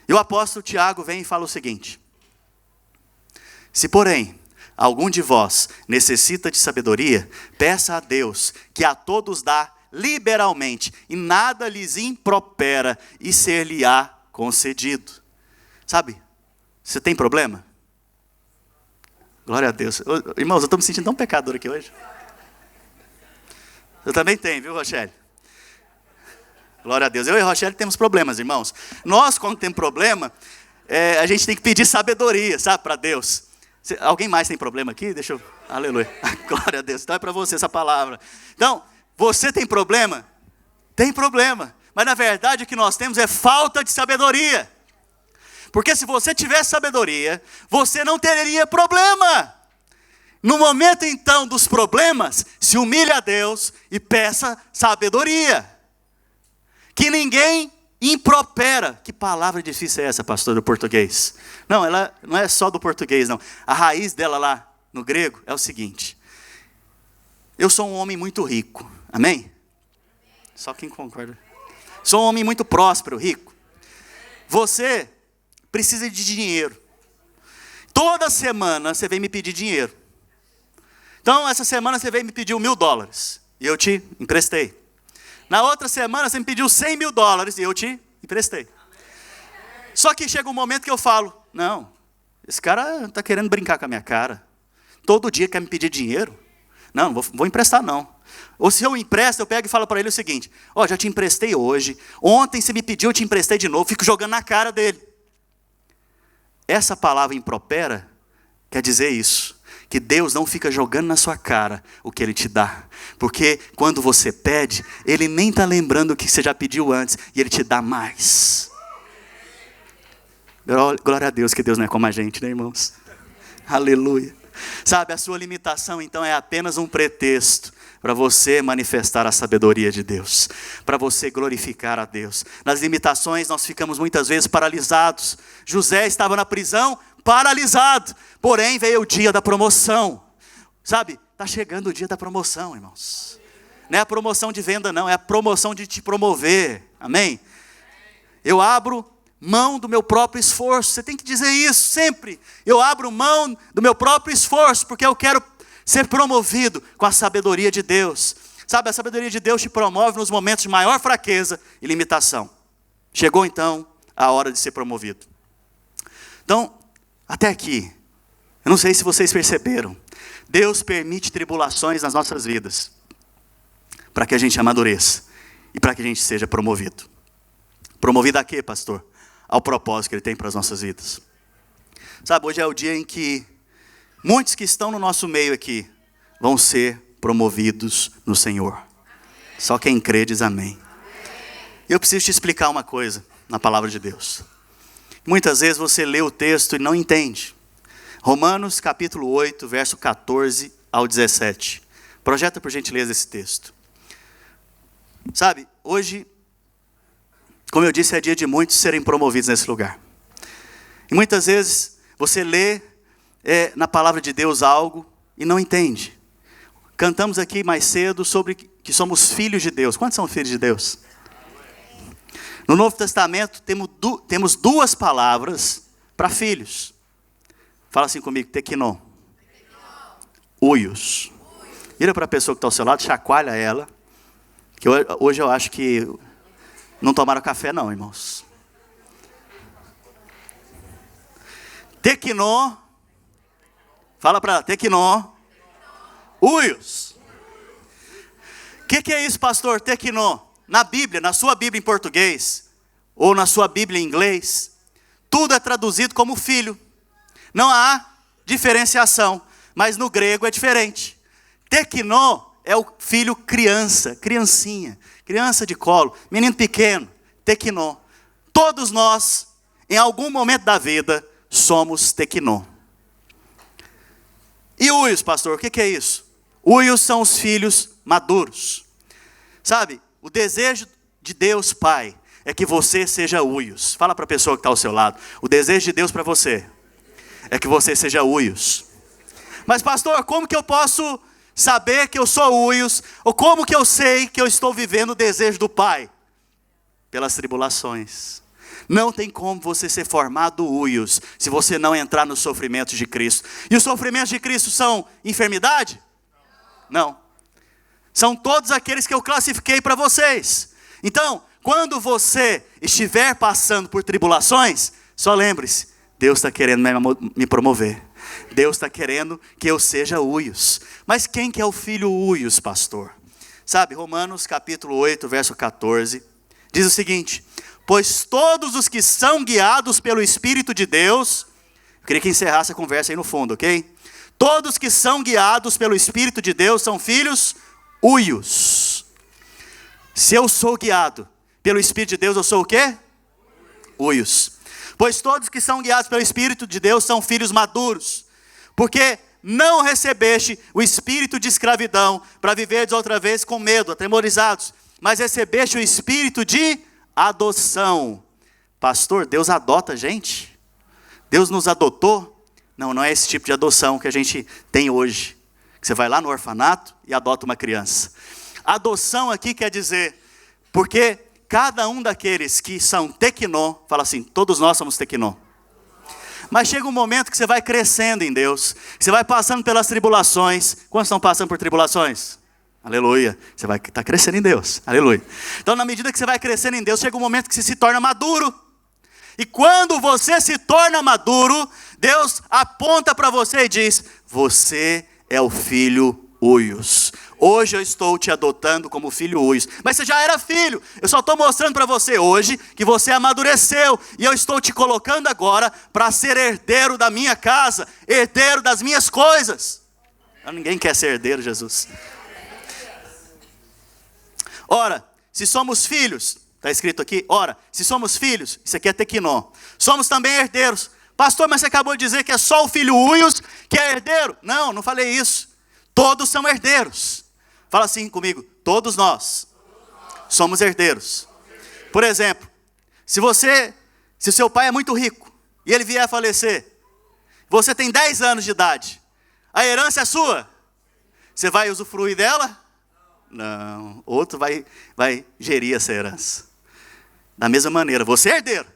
E o apóstolo Tiago vem e fala o seguinte: se porém algum de vós necessita de sabedoria, peça a Deus, que a todos dá liberalmente, e nada lhes impropera, e ser-lhe-á concedido. Sabe, você tem problema? Glória a Deus. Irmãos, eu estou me sentindo tão pecador aqui hoje. Eu também tenho, viu, Rochelle? Glória a Deus. Eu e a Rochelle temos problemas, irmãos. Nós, quando temos problema, a gente tem que pedir sabedoria, sabe, para Deus. Alguém mais tem problema aqui? Deixa eu... Aleluia. Glória a Deus. Então é para você essa palavra. Então, você tem problema? Tem problema. Mas na verdade o que nós temos é falta de sabedoria. Porque se você tivesse sabedoria, você não teria problema. No momento então dos problemas, se humilhe a Deus e peça sabedoria. Que ninguém impropera. Que palavra difícil é essa, pastor, do português? Não, ela não é só do português, não. A raiz dela lá no grego é o seguinte: eu sou um homem muito rico. Amém? Só quem concorda. Sou um homem muito próspero, rico. Você precisa de dinheiro. Toda semana você vem me pedir dinheiro. Então, essa semana você veio me pedir $1.000 e eu te emprestei. Na outra semana você me pediu $100.000 e eu te emprestei. Só que chega um momento que eu falo: não, esse cara está querendo brincar com a minha cara. Todo dia quer me pedir dinheiro. Não, vou emprestar não. Ou se eu empresto, eu pego e falo para ele o seguinte: ó, já te emprestei hoje. Ontem você me pediu, eu te emprestei de novo. Fico jogando na cara dele. Essa palavra impropera quer dizer isso. Que Deus não fica jogando na sua cara o que Ele te dá. Porque quando você pede, Ele nem está lembrando o que você já pediu antes. E Ele te dá mais. Glória a Deus que Deus não é como a gente, né, irmãos? Aleluia. Sabe, a sua limitação então é apenas um pretexto para você manifestar a sabedoria de Deus, para você glorificar a Deus. Nas limitações nós ficamos muitas vezes paralisados. José estava na prisão paralisado, porém veio o dia da promoção. Sabe, está chegando o dia da promoção, irmãos. Não é a promoção de venda não, é a promoção de te promover. Amém? Eu abro mão do meu próprio esforço. Você tem que dizer isso sempre. Eu abro mão do meu próprio esforço, porque eu quero ser promovido com a sabedoria de Deus. Sabe, a sabedoria de Deus te promove nos momentos de maior fraqueza e limitação. Chegou então a hora de ser promovido. Então, até aqui, eu não sei se vocês perceberam, Deus permite tribulações nas nossas vidas, para que a gente amadureça e para que a gente seja promovido. Promovido a quê, pastor? Ao propósito que Ele tem para as nossas vidas. Sabe, hoje é o dia em que muitos que estão no nosso meio aqui vão ser promovidos no Senhor. Só quem crê diz amém. Eu preciso te explicar uma coisa na palavra de Deus. Muitas vezes você lê o texto e não entende. Romanos capítulo 8, verso 14 ao 17. Projeta por gentileza esse texto. Sabe, hoje, como eu disse, é dia de muitos serem promovidos nesse lugar. E muitas vezes você lê na palavra de Deus algo e não entende. Cantamos aqui mais cedo sobre que somos filhos de Deus. Quantos são filhos de Deus? No Novo Testamento temos duas palavras para filhos. Fala assim comigo: tequinon. Uios. Vira para a pessoa que está ao seu lado, chacoalha ela. Que hoje eu acho que não tomaram café não, irmãos. Tequinon. Fala para ela: tequinon. Uios. O que é isso, pastor? Tequinon. Na Bíblia, na sua Bíblia em português, ou na sua Bíblia em inglês, tudo é traduzido como filho. Não há diferenciação, mas no grego é diferente. Tequinon é o filho criança, criancinha, criança de colo, menino pequeno, tequinon. Todos nós, em algum momento da vida, somos tequinon. E uios, pastor, o que é isso? Uios são os filhos maduros. Sabe, o desejo de Deus, Pai, é que você seja uios. Fala para a pessoa que está ao seu lado: o desejo de Deus para você é que você seja uios. Mas pastor, como que eu posso saber que eu sou uios? Ou como que eu sei que eu estou vivendo o desejo do Pai? Pelas tribulações. Não tem como você ser formado uios se você não entrar nos sofrimentos de Cristo. E os sofrimentos de Cristo são enfermidade? Não. São todos aqueles que eu classifiquei para vocês. Então, quando você estiver passando por tribulações, só lembre-se: Deus está querendo me promover. Deus está querendo que eu seja uios. Mas quem que é o filho uios, pastor? Sabe, Romanos capítulo 8, verso 14, diz o seguinte: pois todos os que são guiados pelo Espírito de Deus, eu queria que encerrasse a conversa aí no fundo, ok? Todos que são guiados pelo Espírito de Deus são filhos uios. Se eu sou guiado pelo Espírito de Deus, eu sou o quê? Uios. Pois todos que são guiados pelo Espírito de Deus são filhos maduros. Porque não recebeste o espírito de escravidão para viverdes outra vez com medo, atemorizados. Mas recebeste o espírito de adoção. Pastor, Deus adota a gente? Deus nos adotou? Não, não é esse tipo de adoção que a gente tem hoje. Que você vai lá no orfanato e adota uma criança. Adoção aqui quer dizer, porque cada um daqueles que são tequinó, fala assim, todos nós somos tequinó. Mas chega um momento que você vai crescendo em Deus, você vai passando pelas tribulações. Quantos estão passando por tribulações? Aleluia. Você vai estar crescendo em Deus. Aleluia. Então, na medida que você vai crescendo em Deus, chega um momento que você se torna maduro. E quando você se torna maduro, Deus aponta para você e diz, você é o filho Uios. Hoje eu estou te adotando como filho Uios. Mas você já era filho. Eu só estou mostrando para você hoje que você amadureceu. E eu estou te colocando agora para ser herdeiro da minha casa. Herdeiro das minhas coisas. Ninguém quer ser herdeiro, Jesus. Ora, se somos filhos, está escrito aqui, ora, se somos filhos, isso aqui é tequinó, somos também herdeiros. Pastor, mas você acabou de dizer que é só o filho Uios que é herdeiro. Não, não falei isso. Todos são herdeiros. Fala assim comigo, todos nós somos herdeiros. Por exemplo, se o seu pai é muito rico e ele vier a falecer, você tem 10 anos de idade, a herança é sua, você vai usufruir dela? Não, outro vai gerir essa herança. Da mesma maneira, você é herdeiro,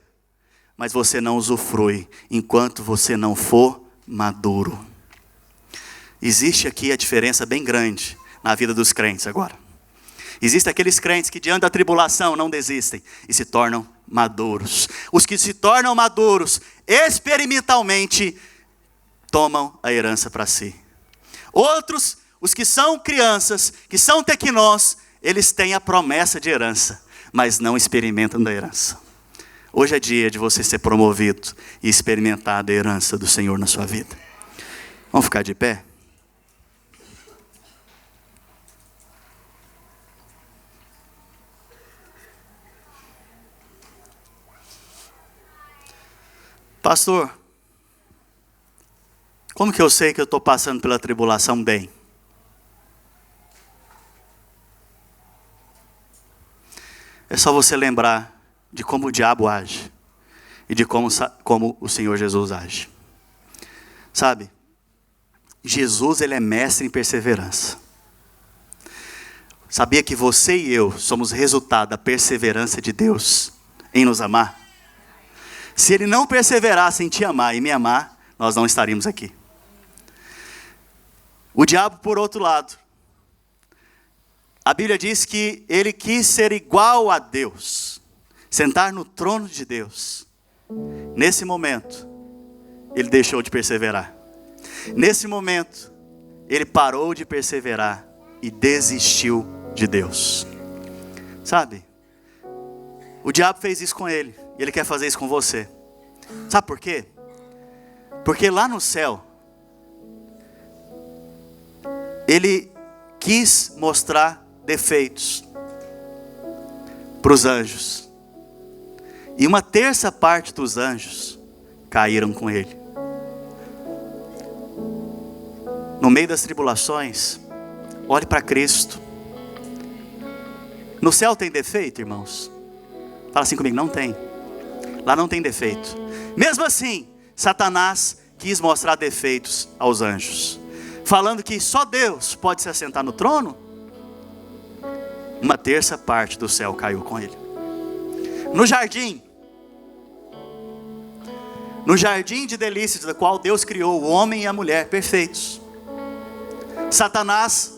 mas você não usufrui enquanto você não for maduro. Existe aqui a diferença bem grande na vida dos crentes agora. Existem aqueles crentes que diante da tribulação não desistem e se tornam maduros. Os que se tornam maduros, experimentalmente, tomam a herança para si. Outros, os que são crianças, que são tequinós, eles têm a promessa de herança, mas não experimentam da herança. Hoje é dia de você ser promovido e experimentar a herança do Senhor na sua vida. Vamos ficar de pé? Pastor, como que eu sei que eu estou passando pela tribulação bem? É só você lembrar de como o diabo age e de como o Senhor Jesus age. Sabe, Jesus ele é mestre em perseverança. Sabia que você e eu somos resultado da perseverança de Deus em nos amar? Se ele não perseverasse em te amar e me amar, nós não estaríamos aqui. O diabo, por outro lado, a Bíblia diz que ele quis ser igual a Deus, sentar no trono de Deus. Nesse momento, ele deixou de perseverar. Nesse momento, ele parou de perseverar e desistiu de Deus. Sabe? O diabo fez isso com ele, e ele quer fazer isso com você. Sabe por quê? Porque lá no céu, ele quis mostrar defeitos para os anjos. E uma terça parte dos anjos caíram com ele. No meio das tribulações, olhe para Cristo. No céu tem defeito, irmãos? Fala assim comigo, não tem. Lá não tem defeito. Mesmo assim, Satanás quis mostrar defeitos aos anjos, falando que só Deus pode se assentar no trono. Uma terça parte do céu caiu com ele. No jardim de delícias, da qual Deus criou o homem e a mulher perfeitos, Satanás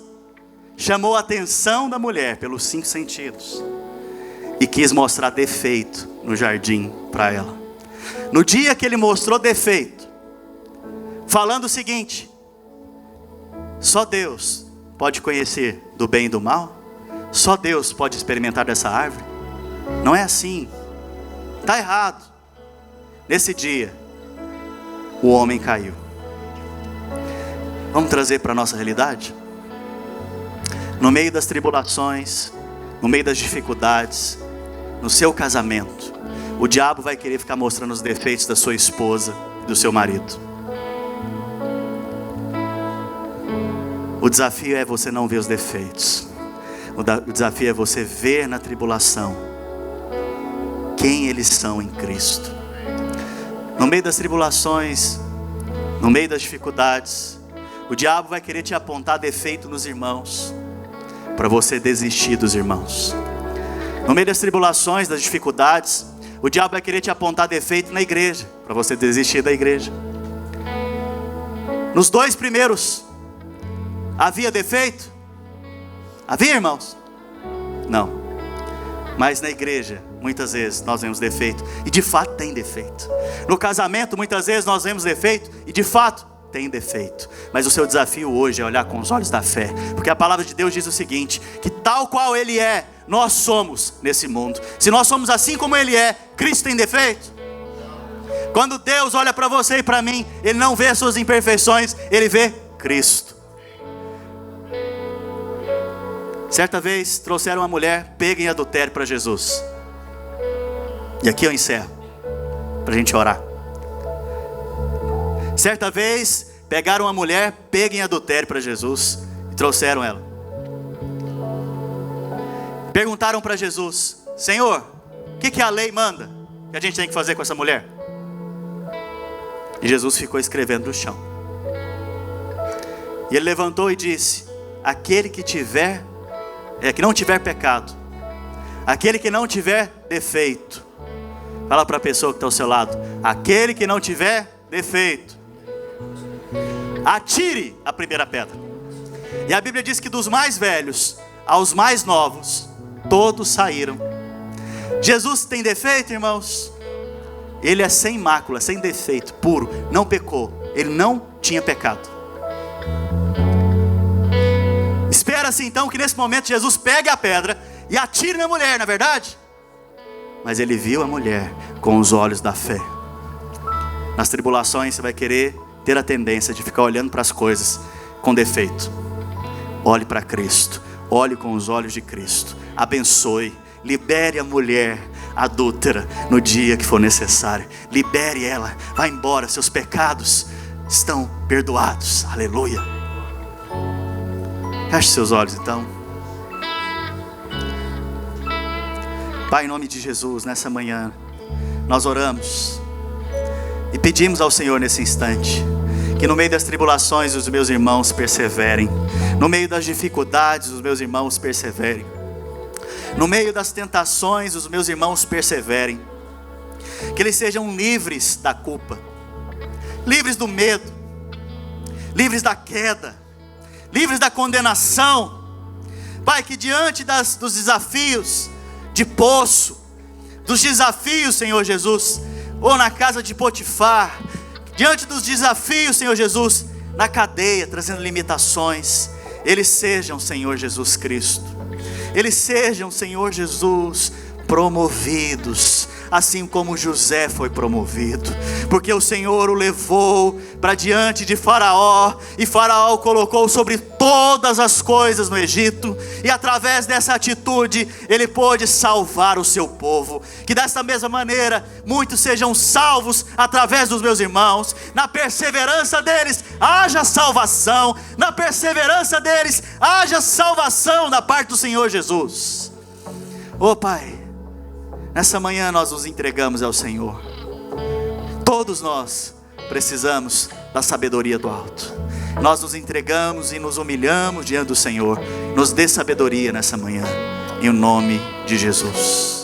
chamou a atenção da mulher pelos 5 sentidos e quis mostrar defeito no jardim para ela. No dia que ele mostrou defeito, falando o seguinte: só Deus pode conhecer do bem e do mal, só Deus pode experimentar dessa árvore. Não é assim, está errado. Nesse dia, o homem caiu. Vamos trazer para a nossa realidade? No meio das tribulações, no meio das dificuldades, no seu casamento, o diabo vai querer ficar mostrando os defeitos da sua esposa e do seu marido. O desafio é você não ver os defeitos. O desafio é você ver na tribulação quem eles são em Cristo. No meio das tribulações, no meio das dificuldades, o diabo vai querer te apontar defeito nos irmãos, para você desistir dos irmãos. No meio das tribulações, das dificuldades, o diabo vai querer te apontar defeito na igreja, para você desistir da igreja. Nos dois primeiros, havia defeito? Havia, irmãos? Não. Mas na igreja, muitas vezes nós vemos defeito, e de fato tem defeito. No casamento, muitas vezes nós vemos defeito, e de fato tem defeito. Mas o seu desafio hoje é olhar com os olhos da fé, porque a palavra de Deus diz o seguinte: que tal qual Ele é, nós somos nesse mundo. Se nós somos assim como Ele é, Cristo tem defeito? Quando Deus olha para você e para mim, Ele não vê suas imperfeições, Ele vê Cristo. Certa vez trouxeram uma mulher pega em adultério para Jesus. E aqui eu encerro, para a gente orar. Certa vez pegaram uma mulher pega em adultério para Jesus e trouxeram ela. Perguntaram para Jesus: Senhor, o que a lei manda que a gente tem que fazer com essa mulher? E Jesus ficou escrevendo no chão. E ele levantou e disse: aquele que não tiver pecado, aquele que não tiver defeito. Fala para a pessoa que está ao seu lado: aquele que não tiver defeito, atire a primeira pedra. E a Bíblia diz que dos mais velhos aos mais novos, todos saíram. Jesus tem defeito, irmãos? Ele é sem mácula, sem defeito, puro, não pecou. Ele não tinha pecado. Espera-se então que nesse momento Jesus pegue a pedra e atire na mulher, não é verdade? Mas ele viu a mulher com os olhos da fé. Nas tribulações você vai querer ter a tendência de ficar olhando para as coisas com defeito. Olhe para Cristo, olhe com os olhos de Cristo. Abençoe, libere a mulher adúltera no dia que for necessário. Libere ela, vá embora, seus pecados estão perdoados. Aleluia. Feche seus olhos então. Pai, em nome de Jesus, nessa manhã nós oramos e pedimos ao Senhor nesse instante que no meio das tribulações os meus irmãos perseverem, no meio das dificuldades os meus irmãos perseverem, no meio das tentações os meus irmãos perseverem, que eles sejam livres da culpa, livres do medo, livres da queda, livres da condenação. Pai, que diante dos desafios de poço, dos desafios, Senhor Jesus, ou na casa de Potifar, diante dos desafios, Senhor Jesus, na cadeia, trazendo limitações, eles sejam, Senhor Jesus Cristo, eles sejam, Senhor Jesus, promovidos, assim como José foi promovido, porque o Senhor o levou para diante de Faraó, e Faraó o colocou sobre todas as coisas no Egito, e através dessa atitude, ele pôde salvar o seu povo. Que desta mesma maneira, muitos sejam salvos através dos meus irmãos, na perseverança deles, haja salvação, na perseverança deles, haja salvação da parte do Senhor Jesus. Ó Pai, nessa manhã nós nos entregamos ao Senhor. Todos nós precisamos da sabedoria do alto. Nós nos entregamos e nos humilhamos diante do Senhor. Nos dê sabedoria nessa manhã, em nome de Jesus.